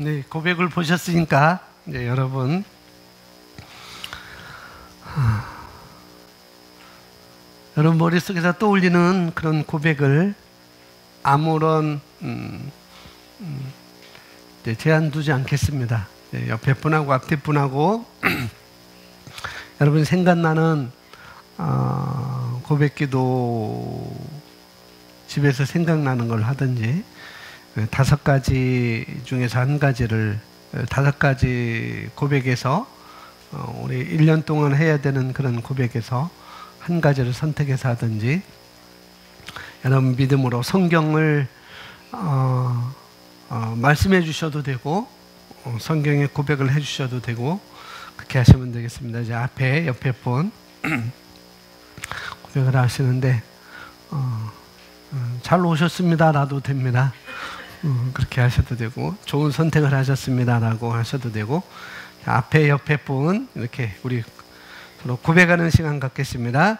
네, 고백을 보셨으니까 이제 여러분 여러분 머릿속에서 떠올리는 그런 고백을 아무런 제한 두지 않겠습니다. 옆에 분하고 앞에 분하고 여러분 생각나는 고백기도 집에서 생각나는 걸 하든지 5가지 중에서 한 가지를 5가지 고백에서 우리 1년 동안 해야 되는 그런 고백에서 한 가지를 선택해서 하든지 여러분 믿음으로 성경을 말씀해 주셔도 되고 성경에 고백을 해 주셔도 되고 그렇게 하시면 되겠습니다. 이제 앞에 옆에 분 고백을 하시는데 잘 오셨습니다 라도 됩니다. 그렇게 하셔도 되고 좋은 선택을 하셨습니다 라고 하셔도 되고 앞에 옆에 분 이렇게 우리 서로 고백하는 시간 갖겠습니다.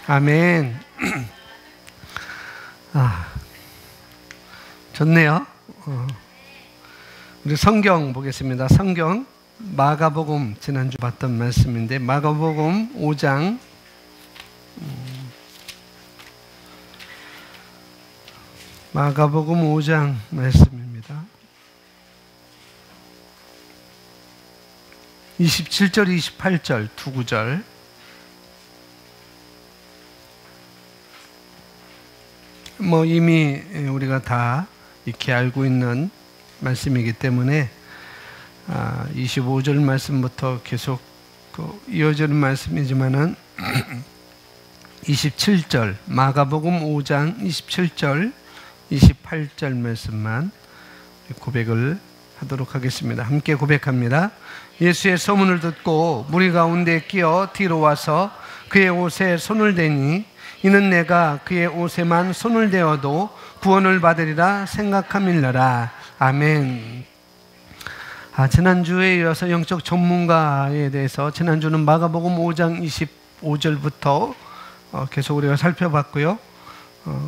아멘. 좋네요. 우리 성경 보겠습니다. 성경 마가복음 지난주 봤던 말씀인데 마가복음 5장 마가복음 5장 말씀입니다. 27절 28절 두 구절 이미 우리가 다 익히 알고 있는 말씀이기 때문에 25절 말씀부터 계속 이어지는 말씀이지만은 27절 마가복음 5장 27절 28절 말씀만 고백을 하도록 하겠습니다. 함께 고백합니다. 예수의 소문을 듣고 무리 가운데 끼어 뒤로 와서 그의 옷에 손을 대니 이는 내가 그의 옷에만 손을 대어도 구원을 받으리라 생각함일러라. 아멘. 지난주에 이어서 영적 전문가에 대해서 지난주는 마가복음 5장 25절부터 계속 우리가 살펴봤고요.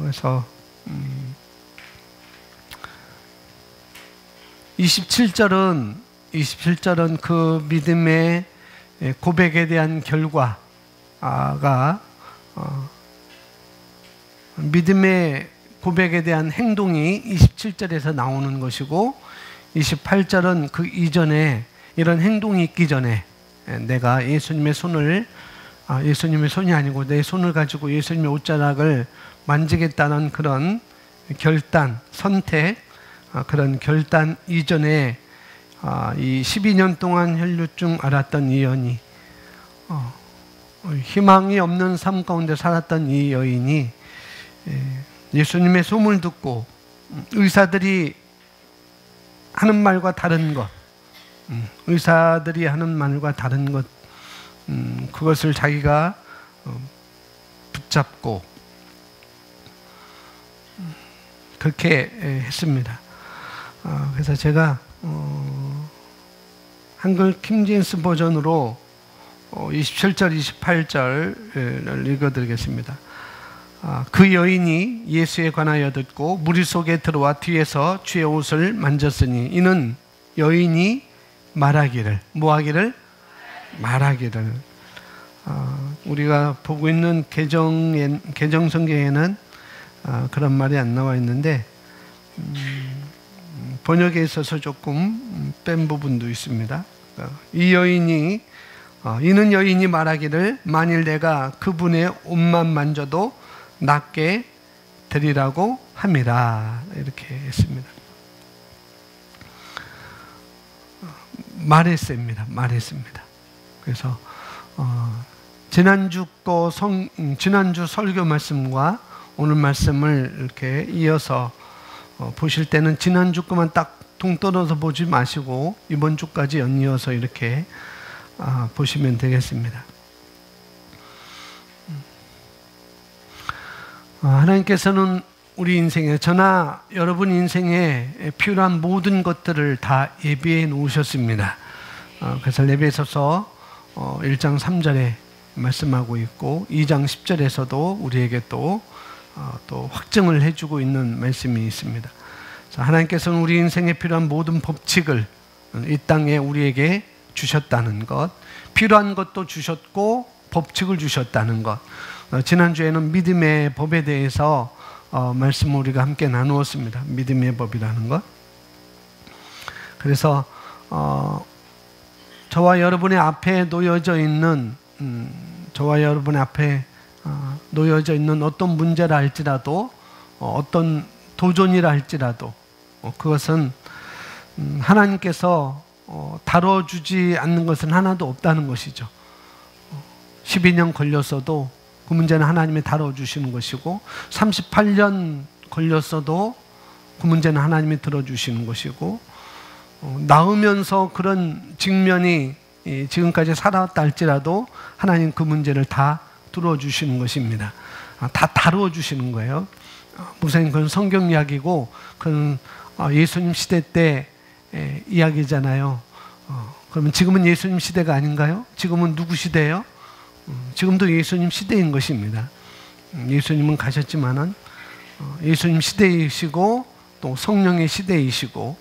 그래서 27절은 그 믿음의 고백에 대한 결과가 믿음의 고백에 대한 행동이 27절에서 나오는 것이고 28절은 그 이전에 이런 행동이 있기 전에 내가 예수님의 손을 예수님의 손이 아니고 내 손을 가지고 예수님의 옷자락을 만지겠다는 그런 결단, 선택, 그런 결단 이전에 이 12년 동안 혈루증 앓았던 이 여인이 희망이 없는 삶 가운데 살았던 이 여인이 예수님의 소문을 듣고 의사들이 하는 말과 다른 것, 의사들이 하는 말과 다른 것, 그것을 자기가 붙잡고 그렇게 했습니다. 그래서 제가 한글 킹제임스 버전으로 27절, 28절을 읽어드리겠습니다. 그 여인이 예수에 관하여 듣고 무리 속에 들어와 뒤에서 주의 옷을 만졌으니 이는 여인이 말하기를 뭐하기를? 말하기를. 우리가 보고 있는 개정 성경에는 그런 말이 안 나와 있는데 번역에 있어서 조금 뺀 부분도 있습니다. 이 여인이 이는 여인이 말하기를 만일 내가 그분의 옷만 만져도 낫게 되리라고 함이라 이렇게 했습니다. 말했습니다. 그래서 지난주 설교 말씀과 오늘 말씀을 이렇게 이어서 보실 때는 지난주 거만 딱 동떨어서 보지 마시고 이번 주까지 연이어서 이렇게 보시면 되겠습니다. 하나님께서는 우리 인생에, 저나 여러분 인생에 필요한 모든 것들을 다 예비해 놓으셨습니다. 그래서 레위기서 1장 3절에 말씀하고 있고 2장 10절에서도 우리에게 또 확증을 해주고 있는 말씀이 있습니다. 하나님께서는 우리 인생에 필요한 모든 법칙을 이 땅에 우리에게 주셨다는 것, 필요한 것도 주셨고 법칙을 주셨다는 것. 지난주에는 믿음의 법에 대해서 말씀을 우리가 함께 나누었습니다. 믿음의 법이라는 것. 그래서 저와 여러분의 앞에 놓여져 있는 어떤 문제라 할지라도 어떤 도전이라 할지라도 그것은 하나님께서 다뤄주지 않는 것은 하나도 없다는 것이죠. 12년 걸렸어도 그 문제는 하나님이 다뤄주시는 것이고 38년 걸렸어도 그 문제는 하나님이 들어주시는 것이고 낳으면서 그런 직면이 지금까지 살아왔다 할지라도 하나님 그 문제를 다 들어주시는 것입니다. 다 다루어 주시는 거예요. 무슨 그건 성경 이야기고 그건 예수님 시대 때 이야기잖아요. 그러면 지금은 예수님 시대가 아닌가요? 지금은 누구 시대예요? 지금도 예수님 시대인 것입니다. 예수님은 가셨지만은 예수님 시대이시고 또 성령의 시대이시고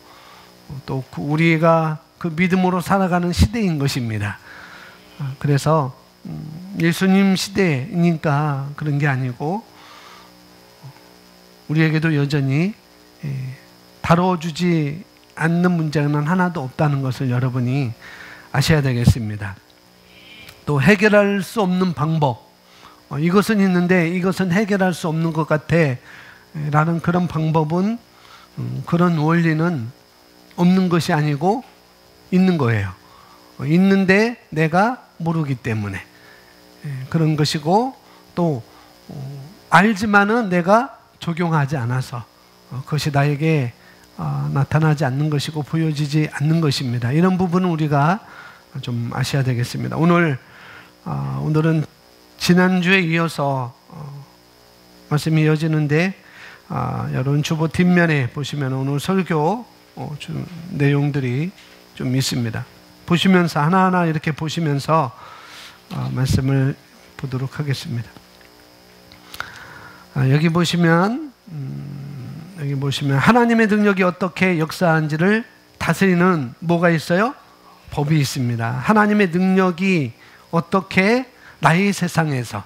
또 우리가 그 믿음으로 살아가는 시대인 것입니다. 그래서 예수님 시대니까 그런 게 아니고 우리에게도 여전히 다뤄주지 않는 문제는 하나도 없다는 것을 여러분이 아셔야 되겠습니다. 또 해결할 수 없는 방법, 이것은 있는데 이것은 해결할 수 없는 것 같아 라는 그런 방법은, 그런 원리는 없는 것이 아니고 있는 거예요. 있는데 내가 모르기 때문에 그런 것이고, 또 알지만은 내가 적용하지 않아서 그것이 나에게 나타나지 않는 것이고 보여지지 않는 것입니다. 이런 부분은 우리가 좀 아셔야 되겠습니다. 오늘은 지난주에 이어서 말씀이 이어지는데, 여러분 주보 뒷면에 보시면 오늘 설교 내용들이 좀 있습니다. 보시면서 하나하나 이렇게 보시면서 말씀을 보도록 하겠습니다. 여기 보시면 하나님의 능력이 어떻게 역사하는지를 다스리는 뭐가 있어요? 법이 있습니다. 하나님의 능력이 어떻게 나의 세상에서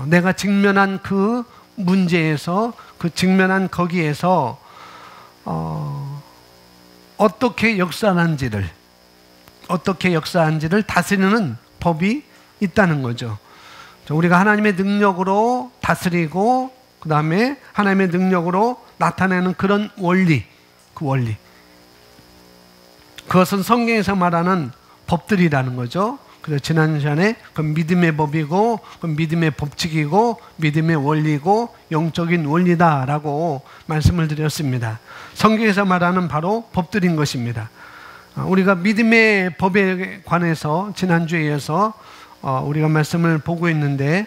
내가 직면한 그 문제에서, 그 직면한 거기에서 어떻게 역사하는지를 다스리는 법이 있다는 거죠. 우리가 하나님의 능력으로 다스리고 그 다음에 하나님의 능력으로 나타내는 그런 원리, 그것은 성경에서 말하는 법들이라는 거죠. 그래서 지난 시간에 그 믿음의 법이고, 그 믿음의 법칙이고, 믿음의 원리고, 영적인 원리다라고 말씀을 드렸습니다. 성경에서 말하는 바로 법들인 것입니다. 우리가 믿음의 법에 관해서 지난주에 이어서 우리가 말씀을 보고 있는데,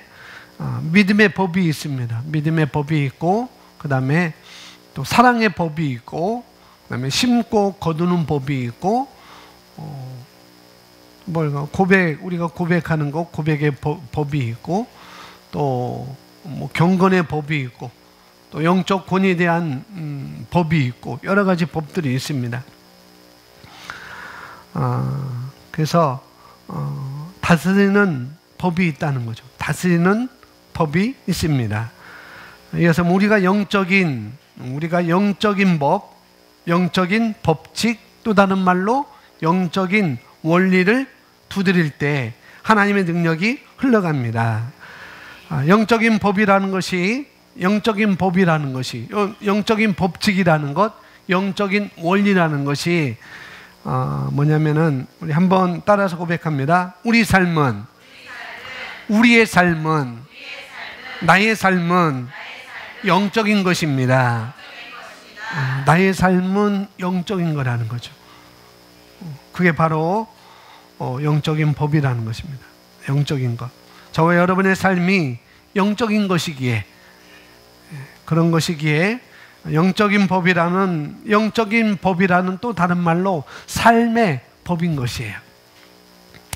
믿음의 법이 있습니다. 믿음의 법이 있고, 그 다음에 또 사랑의 법이 있고, 그 다음에 심고 거두는 법이 있고, 우리가 고백하는 것, 고백의 법이 있고, 또 경건의 법이 있고, 또 영적 권위에 대한 법이 있고, 여러 가지 법들이 있습니다. 그래서 다스리는 법이 있다는 거죠. 다스리는 법이 있습니다. 이어서 우리가 영적인 법, 영적인 법칙, 또 다른 말로 영적인 원리를 두드릴 때 하나님의 능력이 흘러갑니다. 영적인 법이라는 것이, 영적인 법칙이라는 것, 영적인 원리라는 것이 뭐냐면은, 우리 한번 따라서 고백합니다. 우리의 삶은, 나의 삶은 영적인 것입니다. 나의 삶은 영적인 거라는 거죠. 그게 바로 영적인 법이라는 것입니다. 영적인 것. 저와 여러분의 삶이 영적인 것이기에 그런 것이기에 영적인 법이라는 또 다른 말로 삶의 법인 것이에요.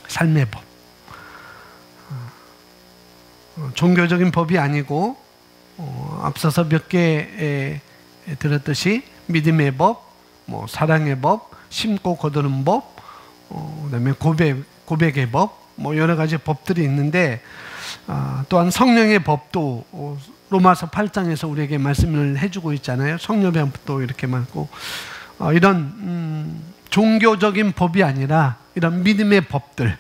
삶의 법. 종교적인 법이 아니고 앞서서 몇 개 들었듯이 믿음의 법, 사랑의 법, 심고 거두는 법, 그다음에 고백의 법, 여러 가지 법들이 있는데 또한 성령의 법도 로마서 8장에서 우리에게 말씀을 해주고 있잖아요. 성령의 법도 이렇게 많고 이런 종교적인 법이 아니라 이런 믿음의 법들,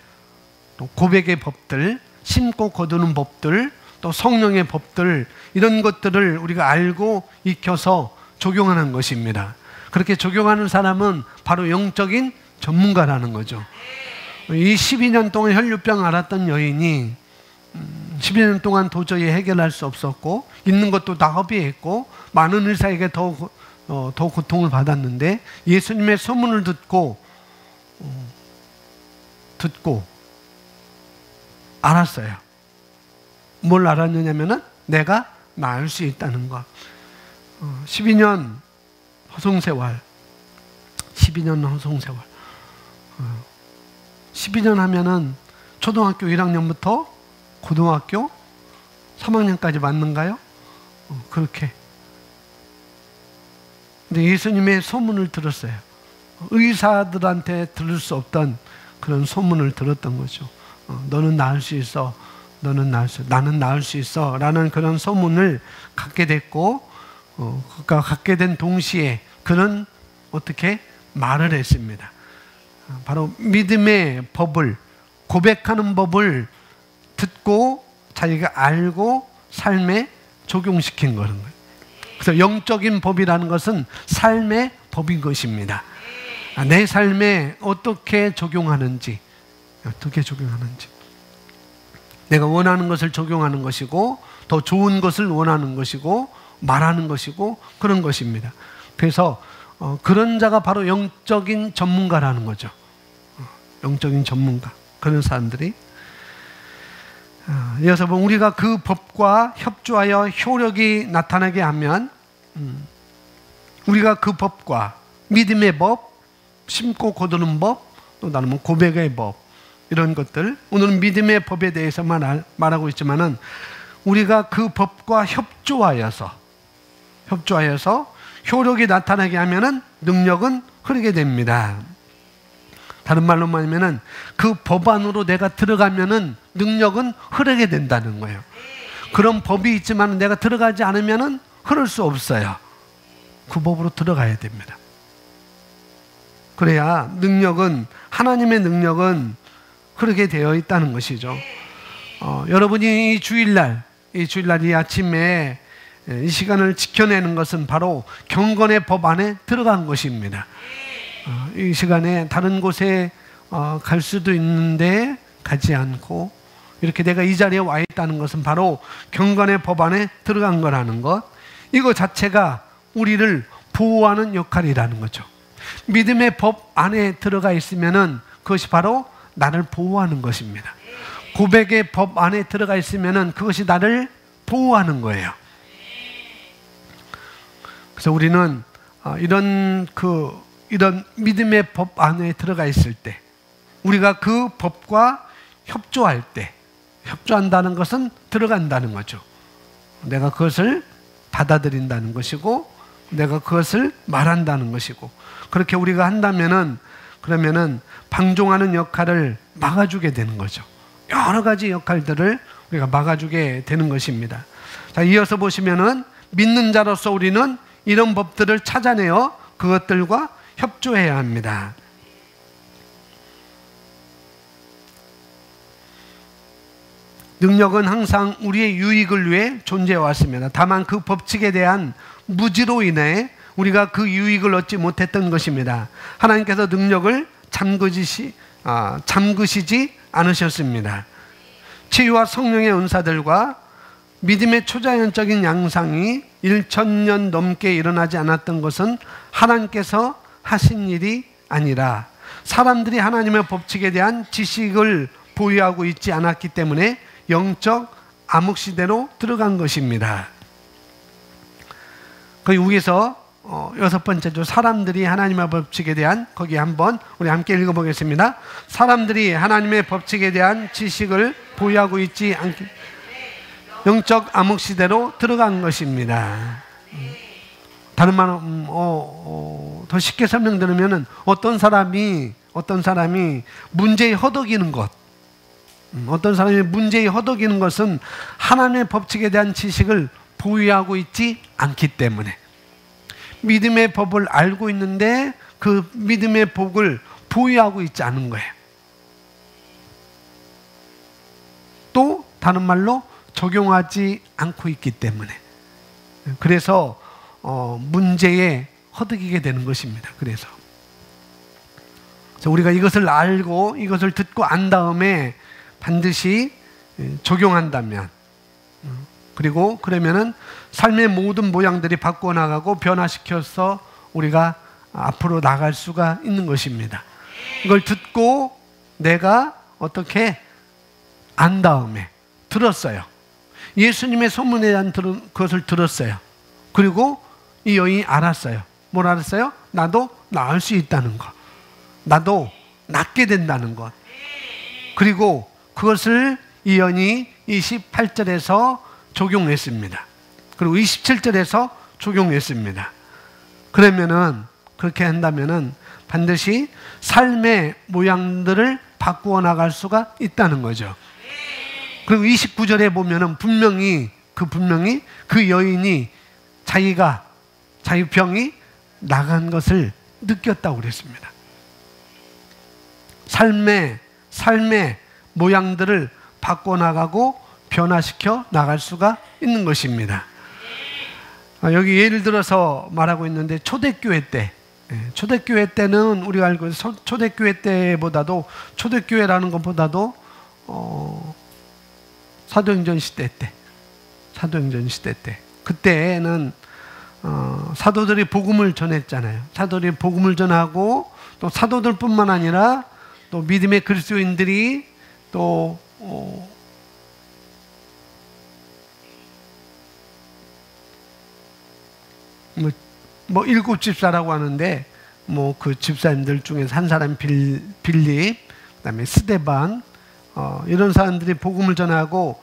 또 고백의 법들, 심고 거두는 법들, 또 성령의 법들, 이런 것들을 우리가 알고 익혀서 적용하는 것입니다. 그렇게 적용하는 사람은 바로 영적인 전문가라는 거죠. 이 12년 동안 혈류병 앓았던 여인이 12년 동안 도저히 해결할 수 없었고 있는 것도 다 허비했고 많은 의사에게 더 고통을 받았는데 예수님의 소문을 듣고 알았어요. 뭘 알았느냐면은 내가 나을 수 있다는 것. 12년 허송세월 12년 하면은 초등학교 1학년부터 고등학교 3학년까지 맞는가요? 그렇게. 근데 예수님의 소문을 들었어요. 의사들한테 들을 수 없던 그런 소문을 들었던 거죠. 너는 나을 수 있어. 나는 나을 수 있어. 라는 그런 소문을 갖게 됐고, 갖게 된 동시에 그는 어떻게 말을 했습니다. 바로 믿음의 법을, 고백하는 법을 듣고 자기가 알고 삶에 적용시킨 거는 거예요. 그래서 영적인 법이라는 것은 삶의 법인 것입니다. 내 삶에 어떻게 적용하는지 내가 원하는 것을 적용하는 것이고 더 좋은 것을 원하는 것이고 말하는 것이고 그런 것입니다. 그래서 그런 자가 바로 영적인 전문가라는 거죠. 영적인 전문가, 그런 사람들이. 이어서 보면 우리가 그 법과 협조하여 효력이 나타나게 하면 우리가 그 법과 믿음의 법, 심고 거두는 법, 또 다른 고백의 법, 이런 것들, 오늘은 믿음의 법에 대해서 말하고 있지만은 우리가 그 법과 협조하여서 효력이 나타나게 하면은 능력은 흐르게 됩니다. 다른 말로 말하면은 그 법 안으로 내가 들어가면은 능력은 흐르게 된다는 거예요. 그런 법이 있지만 내가 들어가지 않으면은 흐를 수 없어요. 그 법으로 들어가야 됩니다. 그래야 하나님의 능력은 흐르게 되어 있다는 것이죠. 여러분이 이 주일날 이 아침에 이 시간을 지켜내는 것은 바로 경건의 법 안에 들어간 것입니다. 이 시간에 다른 곳에 갈 수도 있는데 가지 않고 이렇게 내가 이 자리에 와 있다는 것은 바로 경건의 법 안에 들어간 거라는 것, 이거 자체가 우리를 보호하는 역할이라는 거죠. 믿음의 법 안에 들어가 있으면은 그것이 바로 나를 보호하는 것입니다. 고백의 법 안에 들어가 있으면은 그것이 나를 보호하는 거예요. 그래서 우리는 이런 믿음의 법 안에 들어가 있을 때, 우리가 그 법과 협조할 때, 협조한다는 것은 들어간다는 거죠. 내가 그것을 받아들인다는 것이고, 내가 그것을 말한다는 것이고, 그렇게 우리가 한다면은, 그러면은 방종하는 역할을 막아주게 되는 거죠. 여러 가지 역할들을 우리가 막아주게 되는 것입니다. 자, 이어서 보시면은 믿는 자로서 우리는 이런 법들을 찾아내어 그것들과 협조해야 합니다. 능력은 항상 우리의 유익을 위해 존재해 왔습니다. 다만 그 법칙에 대한 무지로 인해 우리가 그 유익을 얻지 못했던 것입니다. 하나님께서 능력을 잠그시지 않으셨습니다. 치유와 성령의 은사들과 믿음의 초자연적인 양상이 1000년 넘게 일어나지 않았던 것은 하나님께서 하신 일이 아니라 사람들이 하나님의 법칙에 대한 지식을 보유하고 있지 않았기 때문에 영적 암흑시대로 들어간 것입니다. 거기 위에서 여섯 번째죠. 사람들이 하나님의 법칙에 대한, 거기 한번 우리 함께 읽어보겠습니다. 사람들이 하나님의 법칙에 대한 지식을 보유하고 있지 않기, 영적 암흑시대로 들어간 것입니다. 다른 말은 더 쉽게 설명드리면 어떤 사람이 문제에 허덕이는 것, 어떤 사람이 문제에 허덕이는 것은 하나님의 법칙에 대한 지식을 보유하고 있지 않기 때문에, 믿음의 법을 알고 있는데 그 믿음의 법을 보유하고 있지 않은 거예요. 또 다른 말로 적용하지 않고 있기 때문에, 그래서 문제에 허덕이게 되는 것입니다. 그래서 우리가 이것을 알고 이것을 듣고 안 다음에 반드시 적용한다면, 그리고 그러면은 삶의 모든 모양들이 바꿔 나가고 변화시켜서 우리가 앞으로 나갈 수가 있는 것입니다. 이걸 듣고 내가 어떻게 안 다음에 들었어요. 예수님의 소문에 대한 그것을 들었어요. 그리고 이 여인이 알았어요. 뭘 알았어요? 나도 나을 수 있다는 것, 나도 낫게 된다는 것. 그리고 그것을 이 여인이 28절에서 적용했습니다. 그리고 27절에서 적용했습니다. 그러면은, 그렇게 한다면은 반드시 삶의 모양들을 바꾸어 나갈 수가 있다는 거죠. 그리고 29절에 보면은 분명히 그 여인이 자기 병이 나간 것을 느꼈다고 그랬습니다. 삶의 모양들을 바꿔나가고 변화시켜 나갈 수가 있는 것입니다. 여기 예를 들어서 말하고 있는데, 초대교회 때는 우리가 알고 초대교회 때보다도, 초대교회라는 것보다도 사도행전 시대 때 그때는 사도들이 복음을 전했잖아요. 사도들이 복음을 전하고, 또 사도들뿐만 아니라 또 믿음의 그리스도인들이 또 뭐 일곱 집사라고 하는데, 뭐 그 집사님들 중에서 한 사람 빌립, 그다음에 스데반, 이런 사람들이 복음을 전하고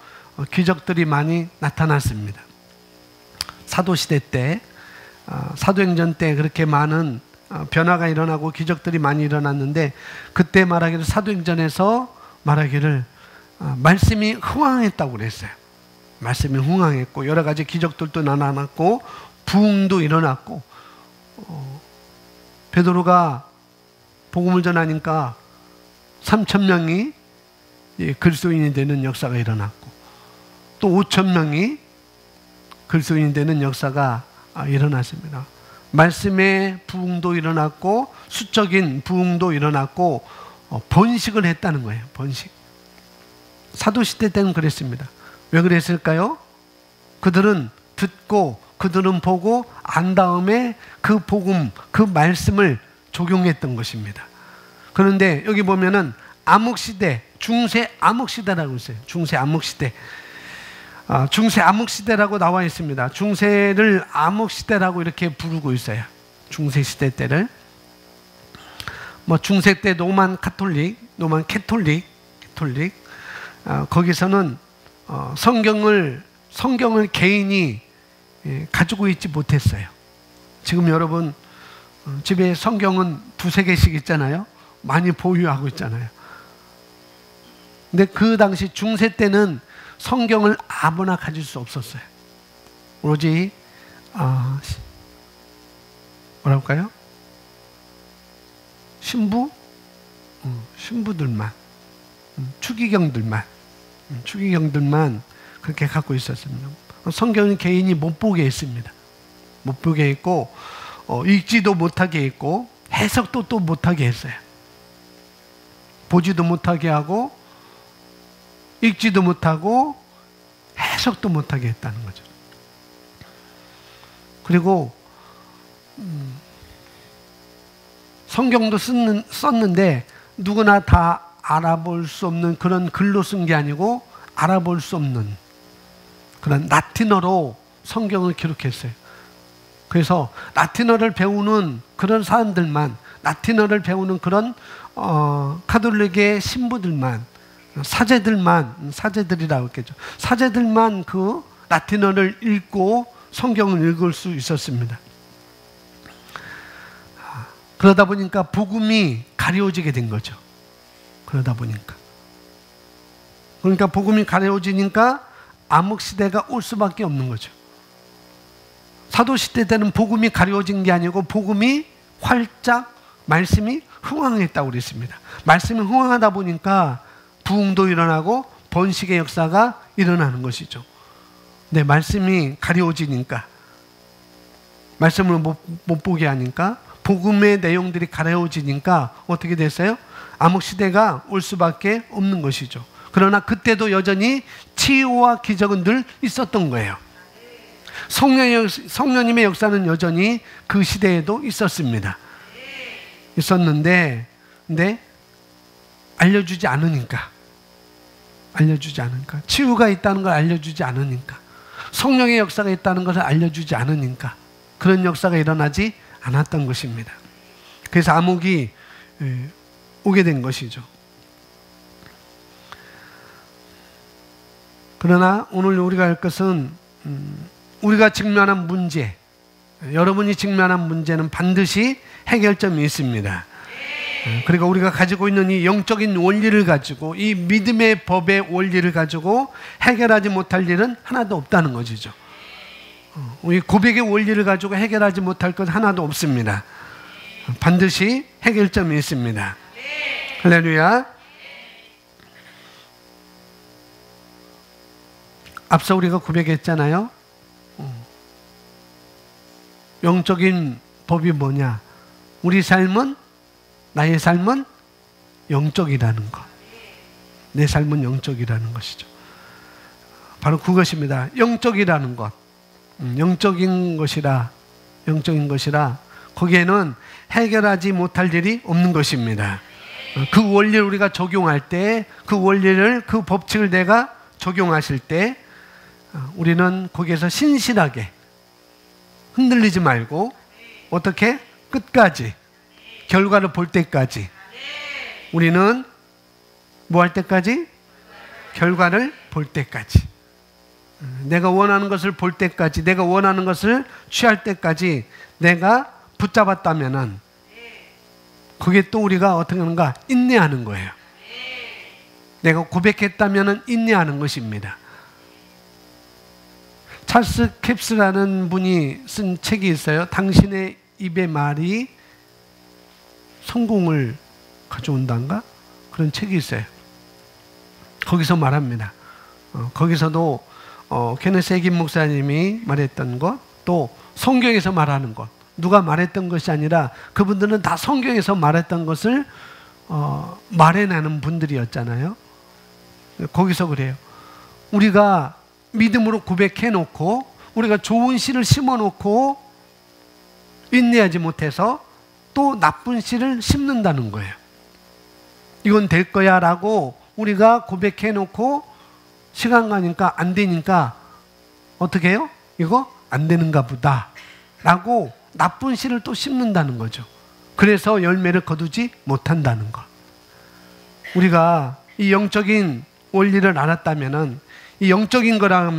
기적들이 많이 나타났습니다. 사도시대 때, 사도행전 때 그렇게 많은 변화가 일어나고 기적들이 많이 일어났는데, 그때 말하기를, 사도행전에서 말하기를 말씀이 흥황했다고 그랬어요. 말씀이 흥황했고 여러 가지 기적들도 나타났고 부흥도 일어났고, 베드로가 복음을 전하니까 3,000명이 그리스도인이 되는 역사가 일어났고, 또 5,000명이 그리스도인이 되는 역사가 일어났습니다. 말씀의 부흥도 일어났고 수적인 부흥도 일어났고 번식을 했다는 거예요. 번식. 사도시대 때는 그랬습니다. 왜 그랬을까요? 그들은 듣고 그들은 보고 안 다음에 그 복음, 그 말씀을 적용했던 것입니다. 그런데 여기 보면은 암흑시대, 중세 암흑시대라고 있어요. 중세 암흑시대. 중세 암흑시대라고 나와 있습니다. 중세를 암흑시대라고 이렇게 부르고 있어요. 중세 시대 때를. 뭐 중세 때 로만 캐톨릭, 거기서는 성경을 개인이 가지고 있지 못했어요. 지금 여러분 집에 성경은 2-3개씩 있잖아요. 많이 보유하고 있잖아요. 근데 그 당시 중세 때는 성경을 아무나 가질 수 없었어요. 오로지 뭐라고 할까요? 신부들만, 추기경들만 그렇게 갖고 있었습니다. 성경은 개인이 못 보게 했습니다. 못 보게 했고, 읽지도 못하게 했고, 해석도 또 못하게 했어요. 보지도 못하게 하고, 읽지도 못하고, 해석도 못하게 했다는 거죠. 그리고 성경도 썼는데 누구나 다 알아볼 수 없는 그런 글로 쓴 게 아니고, 알아볼 수 없는 그런 라틴어로 성경을 기록했어요. 그래서 라틴어를 배우는 그런 사람들만, 라틴어를 배우는 그런 가톨릭의 신부들만, 사제들이라고 했겠죠. 사제들만 그 라틴어를 읽고 성경을 읽을 수 있었습니다. 그러다 보니까 복음이 가려워지게 된 거죠. 그러다 보니까. 그러니까 복음이 가려워지니까 암흑시대가 올 수밖에 없는 거죠. 사도시대 때는 복음이 가려워진 게 아니고 복음이 활짝 말씀이 흥황했다고 그랬습니다. 말씀이 흥황하다 보니까 부흥도 일어나고 번식의 역사가 일어나는 것이죠. 네, 말씀이 가려워지니까, 말씀을 못 보게 하니까, 복음의 내용들이 가려워지니까 어떻게 됐어요? 암흑시대가 올 수밖에 없는 것이죠. 그러나 그때도 여전히 치유와 기적은 늘 있었던 거예요. 성령님의 역사는 여전히 그 시대에도 있었습니다. 있었는데, 근데 알려주지 않으니까, 치유가 있다는 걸 알려주지 않으니까, 성령의 역사가 있다는 것을 알려주지 않으니까 그런 역사가 일어나지 않았던 것입니다. 그래서 암흑이 오게 된 것이죠. 그러나 오늘 우리가 할 것은 우리가 직면한 문제, 여러분이 직면한 문제는 반드시 해결점이 있습니다. 그리고 우리가 가지고 있는 이 영적인 원리를 가지고, 이 믿음의 법의 원리를 가지고 해결하지 못할 일은 하나도 없다는 것이죠. 우리 고백의 원리를 가지고 해결하지 못할 것 하나도 없습니다. 반드시 해결점이 있습니다. 할렐루야. 앞서 우리가 고백했잖아요. 영적인 법이 뭐냐? 우리 삶은, 나의 삶은 영적이라는 것. 내 삶은 영적이라는 것이죠. 바로 그것입니다. 영적이라는 것. 영적인 것이라 거기에는 해결하지 못할 일이 없는 것입니다. 그 원리를 우리가 적용할 때, 그 원리를, 그 법칙을 내가 적용하실 때 우리는 거기에서 신실하게 흔들리지 말고, 어떻게? 끝까지, 결과를 볼 때까지, 우리는 뭐 할 때까지? 결과를 볼 때까지, 내가 원하는 것을 볼 때까지, 내가 원하는 것을 취할 때까지 내가 붙잡았다면은 그게 또 우리가 어떻게 하는가? 인내하는 거예요. 내가 고백했다면은 인내하는 것입니다. 찰스 캡스라는 분이 쓴 책이 있어요. 당신의 입의 말이 성공을 가져온단가? 그런 책이 있어요. 거기서 말합니다. 거기서도 케네스 해긴 목사님이 말했던 것, 또 성경에서 말하는 것, 누가 말했던 것이 아니라 그분들은 다 성경에서 말했던 것을 말해내는 분들이었잖아요. 거기서 그래요. 우리가 믿음으로 고백해놓고, 우리가 좋은 씨를 심어놓고 인내하지 못해서 또 나쁜 씨를 심는다는 거예요. 이건 될 거야 라고 우리가 고백해놓고 시간 가니까 안 되니까 어떻게 해요? 이거 안 되는가 보다 라고 나쁜 씨를 또 심는다는 거죠. 그래서 열매를 거두지 못한다는 것. 우리가 이 영적인 원리를 알았다면은, 이 영적인 거라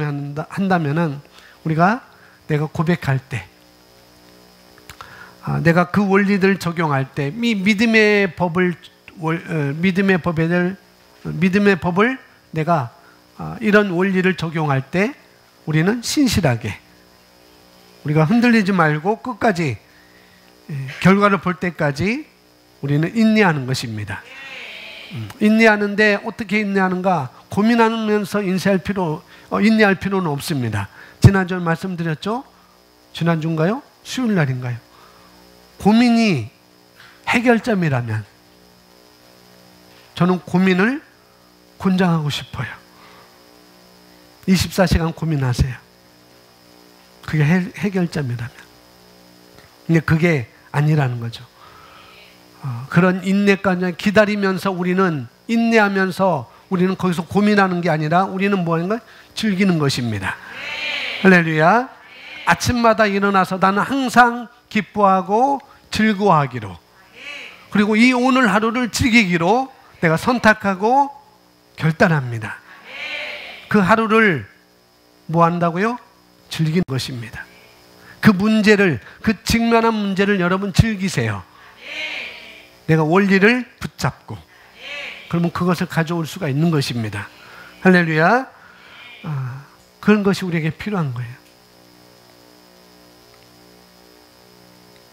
한다면은 우리가 내가 고백할 때, 내가 그 원리들 적용할 때, 믿음의 법을 내가 이런 원리를 적용할 때 우리는 신실하게, 우리가 흔들리지 말고 끝까지, 결과를 볼 때까지 우리는 인내하는 것입니다. 인내하는데 어떻게 인내하는가? 고민하면서 인내할 필요는 없습니다. 지난주에 말씀드렸죠? 지난주인가요? 수요일 날인가요? 고민이 해결점이라면 저는 고민을 권장하고 싶어요. 24시간 고민하세요. 그게 해결점이라면. 근데 그게 아니라는 거죠. 그런 인내까지 기다리면서 우리는, 인내하면서 우리는 거기서 고민하는 게 아니라 우리는 뭐 하는 거예요? 즐기는 것입니다. 할렐루야. 아침마다 일어나서 나는 항상 기뻐하고 즐거워하기로, 그리고 이 오늘 하루를 즐기기로 내가 선택하고 결단합니다. 그 하루를 뭐 한다고요? 즐기는 것입니다. 그 문제를, 그 직면한 문제를 여러분 즐기세요. 내가 원리를 붙잡고, 그러면 그것을 가져올 수가 있는 것입니다. 할렐루야. 그런 것이 우리에게 필요한 거예요.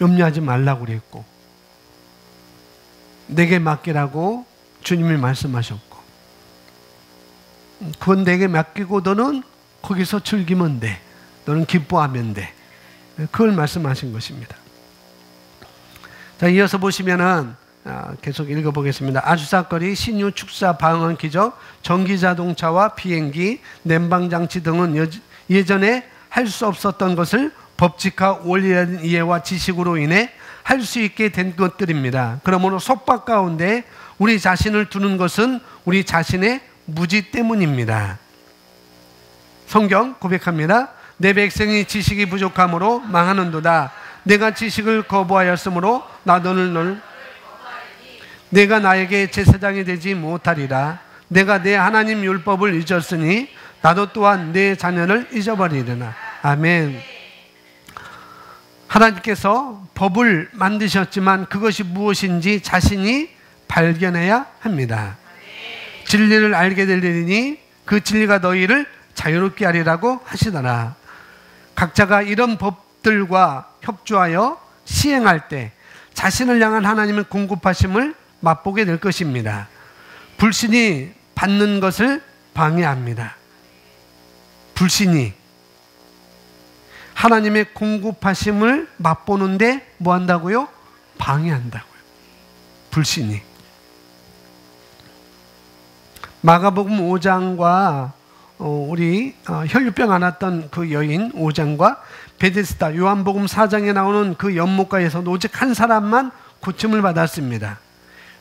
염려하지 말라고 그랬고, 내게 맡기라고 주님이 말씀하셨고, 그건 내게 맡기고 너는 거기서 즐기면 돼, 너는 기뻐하면 돼, 그걸 말씀하신 것입니다. 자, 이어서 보시면은 계속 읽어보겠습니다. 아주사거리, 신유, 축사, 방언, 기적, 전기자동차와 비행기, 냉방장치 등은 예전에 할 수 없었던 것을 법칙과 원리라는 이해와 지식으로 인해 할 수 있게 된 것들입니다. 그러므로 속박 가운데 우리 자신을 두는 것은 우리 자신의 무지 때문입니다. 성경 고백합니다. 내 백성이 지식이 부족함으로 망하는도다. 내가 지식을 거부하였으므로 나도 너를 내가 나에게 제사장이 되지 못하리라. 내가 내 하나님 율법을 잊었으니 나도 또한 내 자녀를 잊어버리리라. 아멘. 하나님께서 법을 만드셨지만 그것이 무엇인지 자신이 발견해야 합니다. 진리를 알게 되리니 그 진리가 너희를 자유롭게 하리라고 하시더라. 각자가 이런 법들과 협조하여 시행할 때 자신을 향한 하나님의 공급하심을 맛보게 될 것입니다. 불신이 받는 것을 방해합니다. 불신이 하나님의 공급하심을 맛보는데 뭐 한다고요? 방해한다고요. 불신이. 마가복음 5장과 우리 혈류병 앓았던 그 여인 5장과 베데스다 요한복음 4장에 나오는 그 연못가에서도 오직 한 사람만 고침을 받았습니다.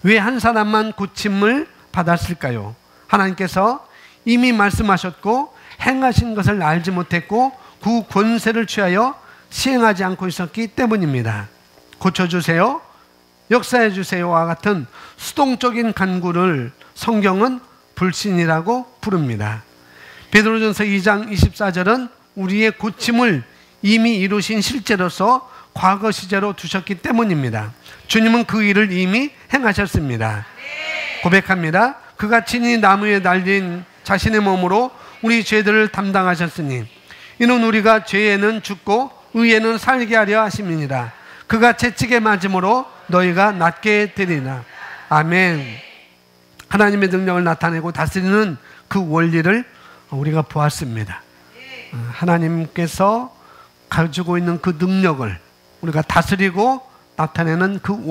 왜 한 사람만 고침을 받았을까요? 하나님께서 이미 말씀하셨고 행하신 것을 알지 못했고 그 권세를 취하여 시행하지 않고 있었기 때문입니다. 고쳐주세요, 역사해주세요와 같은 수동적인 간구를 성경은 불신이라고 부릅니다. 베드로전서 2장 24절은 우리의 고침을 이미 이루신 실제로서 과거 시제로 두셨기 때문입니다. 주님은 그 일을 이미 행하셨습니다. 고백합니다. 그가 친히 나무에 달린 자신의 몸으로 우리 죄들을 담당하셨으니 이는 우리가 죄에는 죽고 의에는 살게 하려 하심이니라. 그가 채찍에 맞음으로 너희가 낫게 되리라. 아멘. 하나님의 능력을 나타내고 다스리는 그 원리를 우리가 보았습니다. 하나님께서 가지고 있는 그 능력을 우리가 다스리고 나타내는 그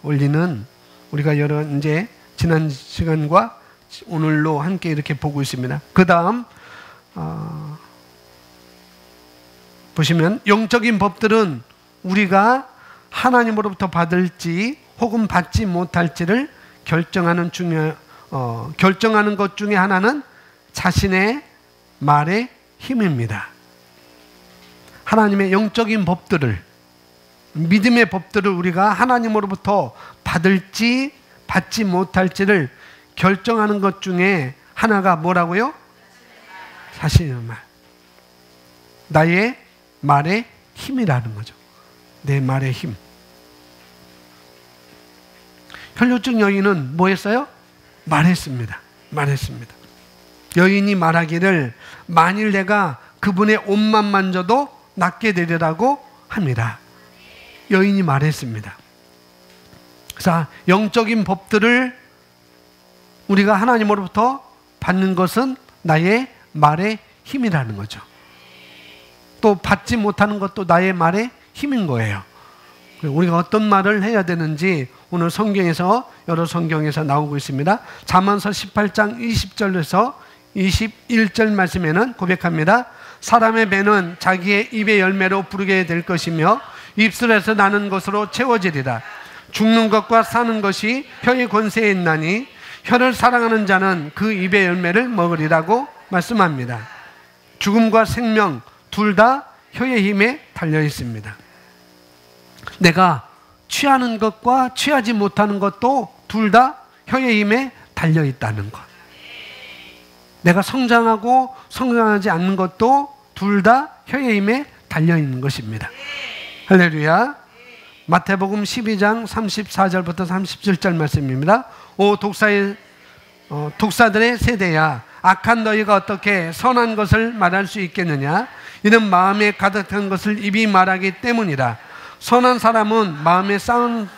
원리는 우리가 이제 지난 시간과 오늘로 함께 이렇게 보고 있습니다. 그 다음 보시면 영적인 법들은 우리가 하나님으로부터 받을지 혹은 받지 못할지를 결정하는 것 중에 하나는 자신의 말의 힘입니다. 하나님의 영적인 법들을, 믿음의 법들을 우리가 하나님으로부터 받을지 받지 못할지를 결정하는 것 중에 하나가 뭐라고요? 자신의 말. 나의 말의 힘이라는 거죠. 내 말의 힘. 혈류증 여인은 뭐 했어요? 말했습니다. 여인이 말하기를 만일 내가 그분의 옷만 만져도 낫게 되리라고 합니다. 여인이 말했습니다. 그래서 영적인 법들을 우리가 하나님으로부터 받는 것은 나의 말의 힘이라는 거죠. 또 받지 못하는 것도 나의 말의 힘인 거예요. 우리가 어떤 말을 해야 되는지 오늘 성경에서, 여러 성경에서 나오고 있습니다. 잠언서 18장 20절에서 21절 말씀에는 고백합니다. 사람의 배는 자기의 입의 열매로 부르게 될 것이며 입술에서 나는 것으로 채워지리라. 죽는 것과 사는 것이 혀의 권세에 있나니 혀를 사랑하는 자는 그 입의 열매를 먹으리라고 말씀합니다. 죽음과 생명 둘 다 혀의 힘에 달려 있습니다. 내가 취하는 것과 취하지 못하는 것도 둘 다 혀의 힘에 달려 있다는 것. 내가 성장하고 성장하지 않는 것도 둘 다 혀의 힘에 달려 있는 것입니다. 할렐루야. 마태복음 12장 34절부터 37절 말씀입니다. 오 독사들의 세대야, 악한 너희가 어떻게 선한 것을 말할 수 있겠느냐? 이는 마음에 가득한 것을 입이 말하기 때문이라. 선한 사람은 마음에 쌓은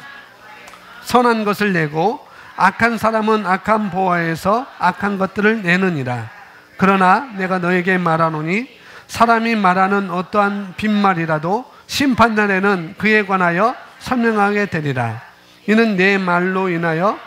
선한 것을 내고 악한 사람은 악한 보화에서 악한 것들을 내느니라. 그러나 내가 너에게 말하노니 사람이 말하는 어떠한 빈말이라도 심판날에는 그에 관하여 설명하게 되리라. 이는 내 말로 인하여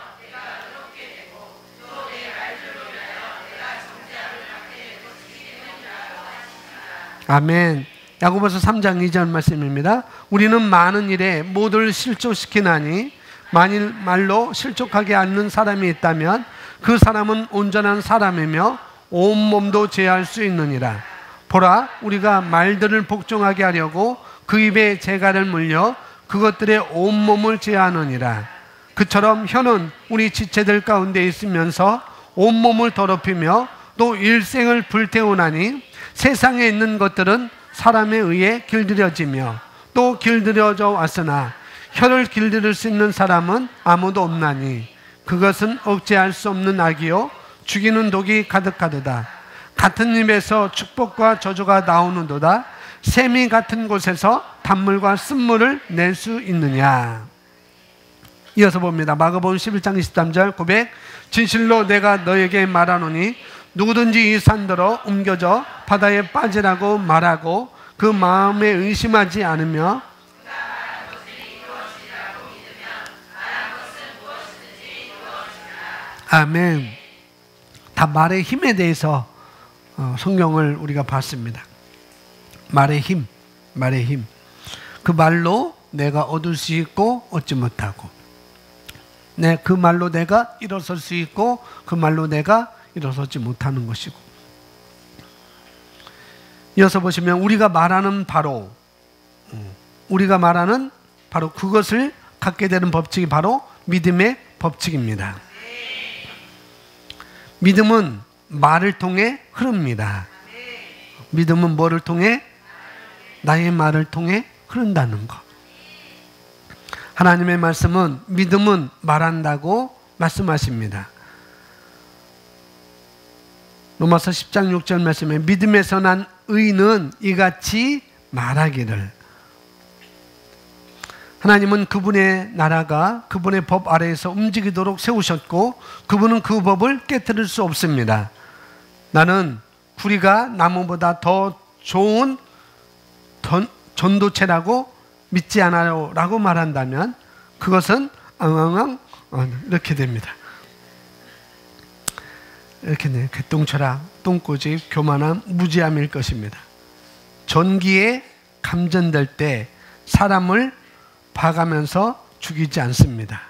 아멘. 야고보서 3장 2절 말씀입니다. 우리는 많은 일에 모두를 실족시키나니 만일 말로 실족하게 않는 사람이 있다면 그 사람은 온전한 사람이며 온몸도 제할 수 있느니라. 보라, 우리가 말들을 복종하게 하려고 그 입에 재갈을 물려 그것들의 온몸을 제하느니라. 그처럼 혀는 우리 지체들 가운데 있으면서 온몸을 더럽히며 또 일생을 불태우나니 세상에 있는 것들은 사람에 의해 길들여지며 또 길들여져 왔으나 혀를 길들일 수 있는 사람은 아무도 없나니 그것은 억제할 수 없는 악이요 죽이는 독이 가득하도다. 같은 입에서 축복과 저주가 나오는도다. 샘이 같은 곳에서 단물과 쓴물을 낼 수 있느냐. 이어서 봅니다. 마가복음 11장 23절 고백. 진실로 내가 너에게 말하노니 누구든지 이 산더러 옮겨져 바다에 빠지라고 말하고 그 마음에 의심하지 않으며 아멘. 다 말의 힘에 대해서 성경을 우리가 봤습니다. 말의 힘, 말의 힘. 그 말로 내가 얻을 수 있고 얻지 못하고, 그 말로 내가 일어설 수 있고 그 말로 내가 일어서지 못하는 것이고. 이어서 보시면 우리가 말하는 바로 그것을 갖게 되는 법칙이 바로 믿음의 법칙입니다. 믿음은 말을 통해 흐릅니다. 믿음은 뭐를 통해? 나의 말을 통해 흐른다는 것. 하나님의 말씀은 믿음은 말한다고 말씀하십니다. 로마서 10장 6절 말씀에 믿음에서 난 의는 이같이 말하기를. 하나님은 그분의 나라가 그분의 법 아래에서 움직이도록 세우셨고 그분은 그 법을 깨트릴 수 없습니다. 나는 구리가 나무보다 더 좋은 전도체라고 믿지 않아요 라고 말한다면 그것은 엉엉엉 이렇게 됩니다. 이렇게 개똥철학, 똥꼬집, 교만함, 무지함일 것입니다. 전기에 감전될 때 사람을 봐가면서 죽이지 않습니다.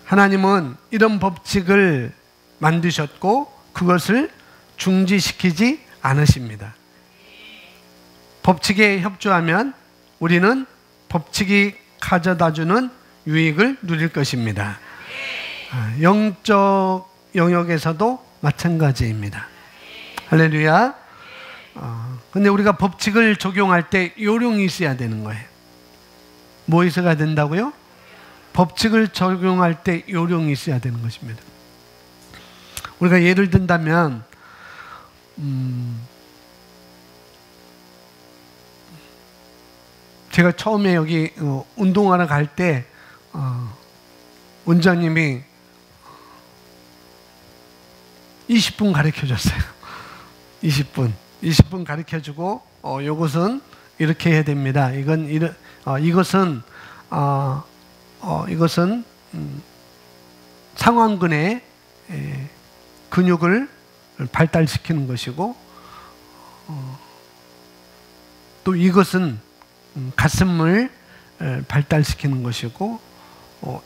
하나님은 이런 법칙을 만드셨고 그것을 중지시키지 않으십니다. 법칙에 협조하면 우리는 법칙이 가져다주는 유익을 누릴 것입니다. 영적 영역에서도 마찬가지입니다. 할렐루야. 근데 우리가 법칙을 적용할 때 요령이 있어야 되는 거예요. 뭐 있어야 된다고요? 법칙을 적용할 때 요령이 있어야 되는 것입니다. 우리가 예를 든다면 제가 처음에 여기 운동하러 갈 때 원장님이 20분 가르쳐줬어요. 20분 가르쳐주고 이것은 이렇게 해야 됩니다. 이것은 상완근의 근육을 발달시키는 것이고 또 이것은 가슴을 발달시키는 것이고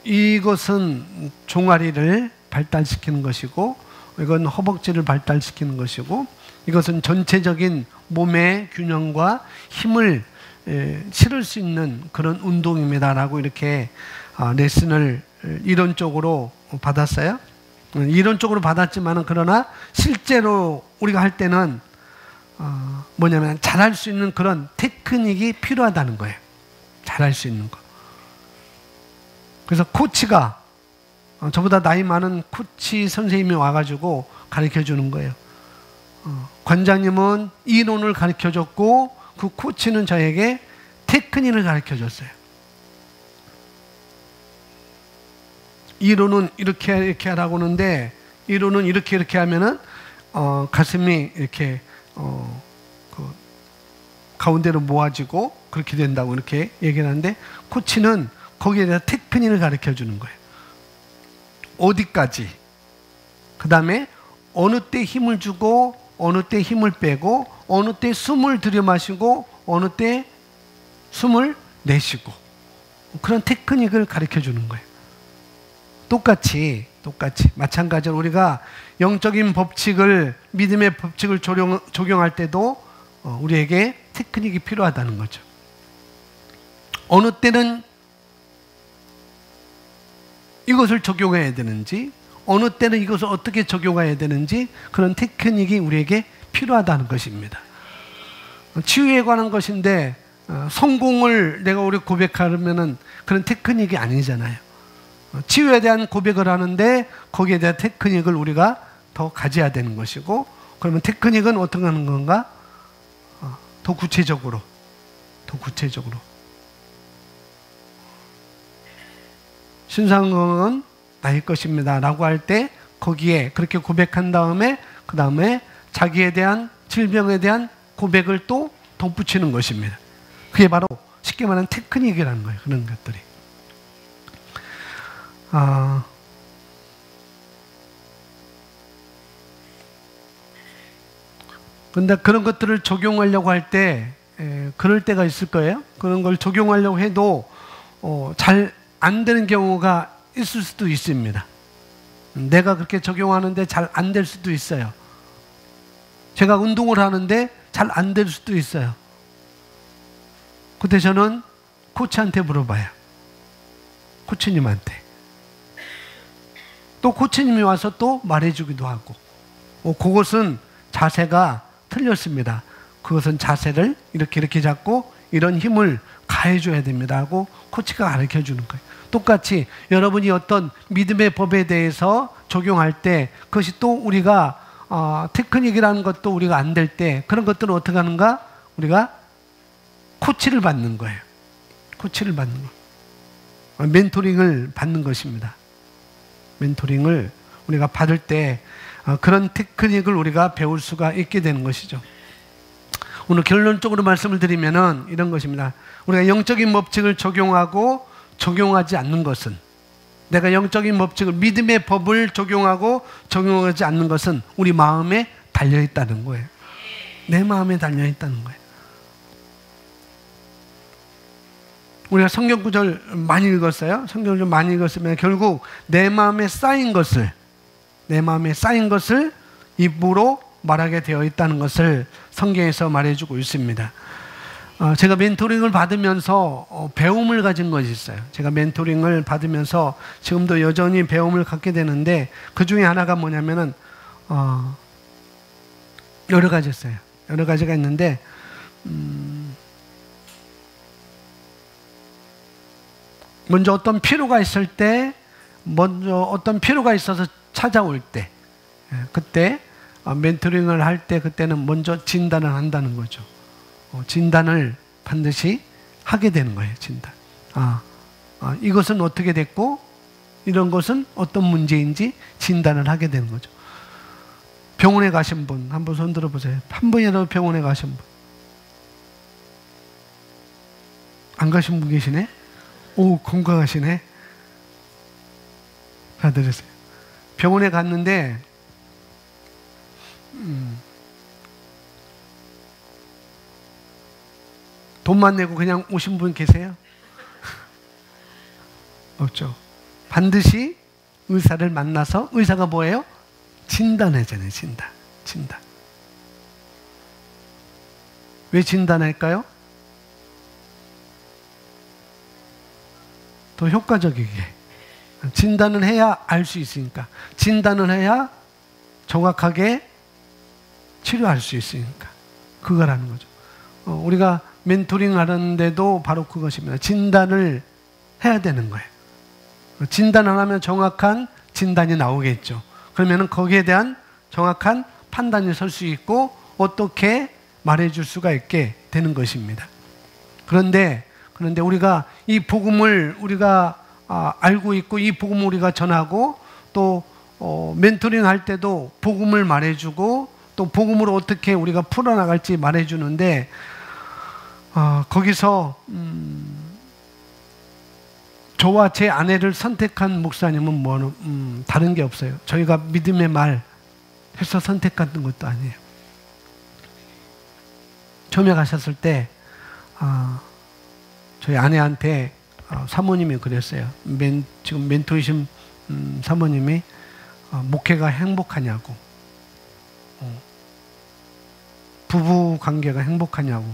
이것은 종아리를 발달시키는 것이고 이건 허벅지를 발달시키는 것이고 이것은 전체적인 몸의 균형과 힘을 실을 수 있는 그런 운동입니다라고 이렇게 레슨을 이론적으로 받았어요. 이론적으로 받았지만은 그러나 실제로 우리가 할 때는 뭐냐면 잘할 수 있는 그런 테크닉이 필요하다는 거예요. 잘할 수 있는 거. 그래서 코치가 저보다 나이 많은 코치 선생님이 와가지고 가르쳐 주는 거예요. 관장님은 이론을 가르쳐 줬고 그 코치는 저에게 테크닉을 가르쳐 줬어요. 이론은 이렇게 하라고 하는데 이론은 이렇게 하면은 가슴이 이렇게 그 가운데로 모아지고 그렇게 된다고 이렇게 얘기를 하는데 코치는 거기에 대해서 테크닉을 가르쳐 주는 거예요. 어디까지, 그 다음에 어느 때 힘을 주고 어느 때 힘을 빼고 어느 때 숨을 들여마시고 어느 때 숨을 내쉬고 그런 테크닉을 가르쳐 주는 거예요. 똑같이 마찬가지로 우리가 영적인 법칙을, 믿음의 법칙을 적용할 때도 우리에게 테크닉이 필요하다는 거죠. 어느 때는 이것을 적용해야 되는지, 어느 때는 이것을 어떻게 적용해야 되는지 그런 테크닉이 우리에게 필요하다는 것입니다. 치유에 관한 것인데 성공을 내가 우리 고백하려면은 그런 테크닉이 아니잖아요. 치유에 대한 고백을 하는데 거기에 대한 테크닉을 우리가 더 가져야 되는 것이고, 그러면 테크닉은 어떻게 하는 건가? 더 구체적으로 신상은 나의 것입니다 라고 할 때 거기에 그렇게 고백한 다음에 그 다음에 자기에 대한 질병에 대한 고백을 또 덧붙이는 것입니다. 그게 바로 쉽게 말하는 테크닉이라는 거예요. 그런 것들이. 근데 그런 것들을 적용하려고 할 때 그럴 때가 있을 거예요. 그런 걸 적용하려고 해도 잘 안 되는 경우가 있을 수도 있습니다. 내가 그렇게 적용하는데 잘 안 될 수도 있어요. 제가 운동을 하는데 잘 안 될 수도 있어요. 그때 저는 코치한테 물어봐요. 코치님한테. 또 코치님이 와서 또 말해주기도 하고, 그것은 자세가 틀렸습니다. 그것은 자세를 이렇게 잡고 이런 힘을 가해줘야 됩니다 하고 코치가 가르쳐주는 거예요. 똑같이 여러분이 어떤 믿음의 법에 대해서 적용할 때 그것이 또 우리가 테크닉이라는 것도 우리가 안 될 때 그런 것들은 어떻게 하는가? 우리가 코치를 받는 거예요. 코치를 받는 거. 멘토링을 받는 것입니다. 멘토링을 우리가 받을 때 그런 테크닉을 우리가 배울 수가 있게 되는 것이죠. 오늘 결론적으로 말씀을 드리면은 이런 것입니다. 우리가 영적인 법칙을 적용하고 적용하지 않는 것은, 내가 영적인 법칙을, 믿음의 법을 적용하고 적용하지 않는 것은 우리 마음에 달려있다는 거예요. 내 마음에 달려있다는 거예요. 우리가 성경 구절 많이 읽었어요. 성경을 좀 많이 읽었으면 결국 내 마음에 쌓인 것을 입으로 말하게 되어 있다는 것을 성경에서 말해주고 있습니다. 제가 멘토링을 받으면서 배움을 가진 것이 있어요. 제가 멘토링을 받으면서 지금도 여전히 배움을 갖게 되는데 그 중에 하나가 뭐냐면은 여러 가지 있어요. 여러 가지가 있는데 먼저 어떤 필요가 있을 때, 먼저 어떤 필요가 있어서 찾아올 때, 그때 멘토링을 할 때 그때는 먼저 진단을 한다는 거죠. 진단을 반드시 하게 되는 거예요. 진단. 이것은 어떻게 됐고 이런 것은 어떤 문제인지 진단을 하게 되는 거죠. 병원에 가신 분 한번 손 들어보세요. 한 번이라도 병원에 가신 분. 안 가신 분 계시네? 오, 건강하시네. 받으세요. 병원에 갔는데 돈만 내고 그냥 오신 분 계세요? 없죠. 반드시 의사를 만나서, 의사가 뭐예요? 진단해잖아요. 진단. 왜 진단할까요? 더 효과적이게. 진단을 해야 알 수 있으니까. 진단을 해야 정확하게 치료할 수 있으니까. 그거라는 거죠. 우리가 멘토링 하는데도 바로 그것입니다. 진단을 해야 되는 거예요. 진단 안 하면 정확한 진단이 나오겠죠. 그러면 거기에 대한 정확한 판단이 설 수 있고 어떻게 말해줄 수가 있게 되는 것입니다. 그런데 우리가 이 복음을 우리가 알고 있고 이 복음을 우리가 전하고 또 멘토링 할 때도 복음을 말해주고 또 복음으로 어떻게 우리가 풀어나갈지 말해주는데 거기서 저와 제 아내를 선택한 목사님은 다른 게 없어요. 저희가 믿음의 말 해서 선택한 것도 아니에요. 처음에 가셨을 때 저희 아내한테 사모님이 그랬어요. 지금 멘토이신 사모님이 목회가 행복하냐고, 부부 관계가 행복하냐고.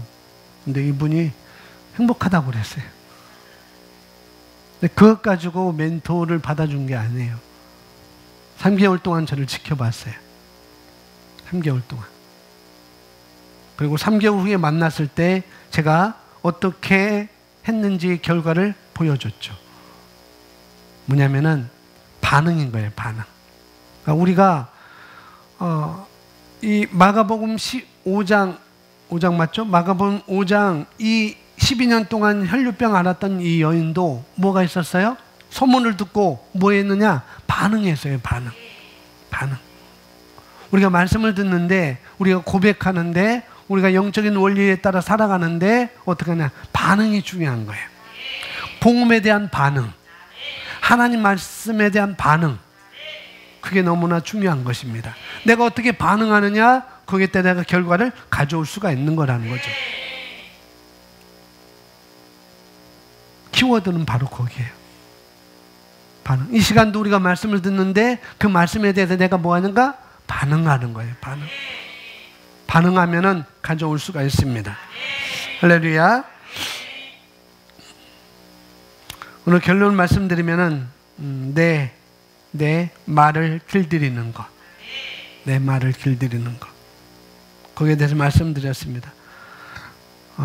근데 이분이 행복하다고 그랬어요. 근데 그것 가지고 멘토를 받아준 게 아니에요. 3개월 동안 저를 지켜봤어요. 3개월 동안. 그리고 3개월 후에 만났을 때 제가 어떻게 했는지 결과를 보여줬죠. 뭐냐면은 반응인 거예요, 반응. 그러니까 우리가 이 마가복음 5장 맞죠? 마가복음 5장 이 12년 동안 혈류병 앓았던 이 여인도 뭐가 있었어요? 소문을 듣고 뭐 했느냐? 반응했어요, 반응. 우리가 말씀을 듣는데, 우리가 고백하는데, 우리가 영적인 원리에 따라 살아가는데 어떻게 하냐? 반응이 중요한 거예요. 복음에 대한 반응, 하나님 말씀에 대한 반응, 그게 너무나 중요한 것입니다. 내가 어떻게 반응하느냐, 거기에 따라 내가 결과를 가져올 수가 있는 거라는 거죠. 키워드는 바로 거기에요. 반응. 이 시간도 우리가 말씀을 듣는데 그 말씀에 대해서 내가 뭐 하는가? 반응하는 거예요. 반응하면은 가져올 수가 있습니다. 할렐루야. 오늘 결론 말씀드리면은 내 말을 길들이는 것, 내 말을 길들이는 것, 거기에 대해서 말씀드렸습니다.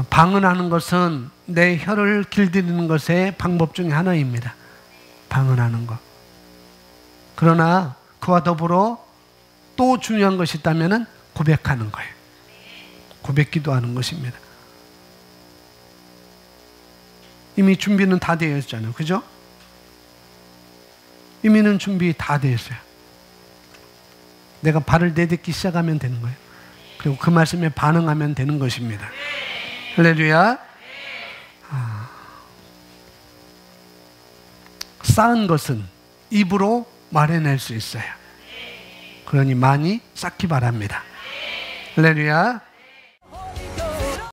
방언하는 것은 내 혀를 길들이는 것의 방법 중에 하나입니다. 방언하는 것. 그러나 그와 더불어 또 중요한 것이 있다면은 고백하는 거예요. 고백 기도하는 것입니다. 이미 준비는 다 되어 있잖아요. 그죠? 이미는 준비 다 되어 있어요. 내가 발을 내딛기 시작하면 되는 거예요. 그리고 그 말씀에 반응하면 되는 것입니다. 할렐루야. 쌓은 것은 입으로 말해낼 수 있어요. 그러니 많이 쌓기 바랍니다. 할렐루야.